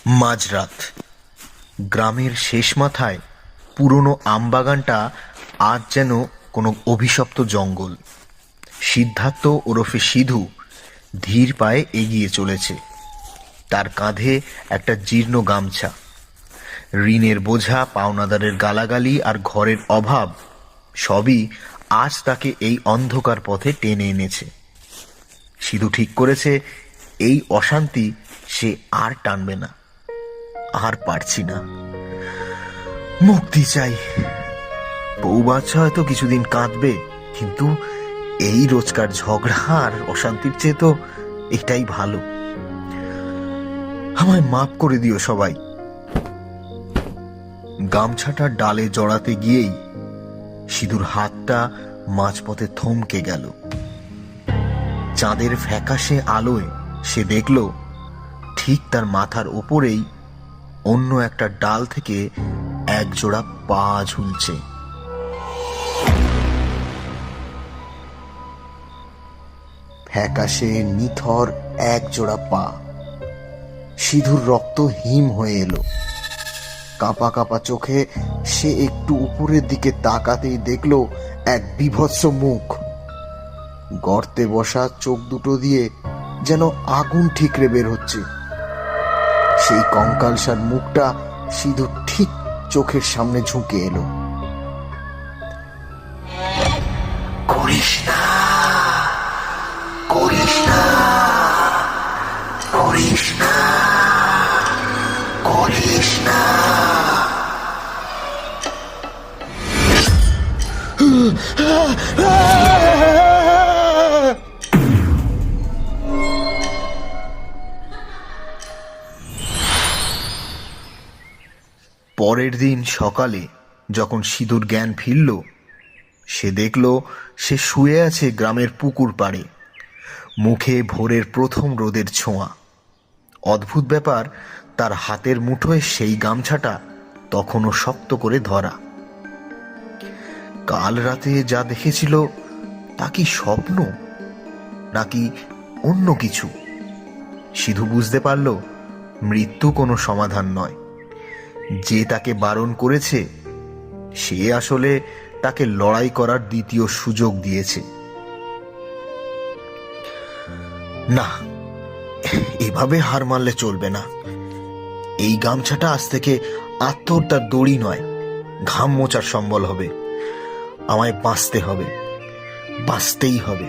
মাঝরাত গ্রামের শেষ মাথায় পুরনো আমবাগানটা আজ যেন কোনো অভিশপ্ত জঙ্গল। সিদ্ধার্থ ওরফে সিধু ধীর পায়ে এগিয়ে চলেছে। তার কাঁধে একটা জীর্ণ গামছা। ঋণের বোঝা, পাওনাদারের গালাগালি আর ঘরের অভাব সবই আজ তাকে এই অন্ধকার পথে টেনে এনেছে। সিধু ঠিক করেছে এই অশান্তি সে আর টানবে না। আর পারছি না, মুক্তি চাই। বউ বাচ্চা হয়তো কিছুদিন কাঁদবে, কিন্তু এই রোজকার ঝগড়া আর অশান্তির চেয়ে তো এটাই ভালো। আমায় মাফ করে দিও সবাই। গামছাটা ডালে জড়াতে গিয়েই সিধুর হাতটা মাঝপথে থমকে গেল। চাঁদের ফ্যাকাশে আলোয় সে দেখল ঠিক তার মাথার ওপরেই অন্য একটা ডাল থেকে এক জোড়া পা ঝুলছে। ফ্যাকাশে নিথর এক জোড়া পা। সিধুর রক্ত হিম হয়ে এলো। কাঁপা কাঁপা চোখে সে একটু উপরের দিকে তাকাতেই দেখল এক বীভৎস মুখ। গর্তে বসা চোখ দুটো দিয়ে যেন আগুন ঠিকরে বের হচ্ছে। সেই কঙ্কালসার মুখটা সিধু ঠিক চোখের সামনে ঝুঁকে এলো। করিস না, করিস না, করিস না, করিস না। পরের দিন সকালে যখন সিধুর জ্ঞান ফিরল, সে দেখল সে শুয়ে আছে গ্রামের পুকুর পাড়ে, মুখে ভোরের প্রথম রোদের ছোঁয়া। অদ্ভুত ব্যাপার, তার হাতের মুঠোয় সেই গামছাটা তখনও শক্ত করে ধরা। কাল রাতে যা দেখেছিল তা কি স্বপ্ন নাকি অন্য কিছু? সিধু বুঝতে পারল মৃত্যু কোনো সমাধান নয়। যে তাকে বারণ করেছে সে আসলে তাকে লড়াই করার দ্বিতীয় সুযোগ দিয়েছে। না, এভাবে হার মানলে চলবে না। এই গামছাটা আজ থেকে আত্মহত্যার দড়ি নয়, ঘাম মোচার সম্বল হবে। আমায় বাঁচতে হবে, বাঁচতেই হবে।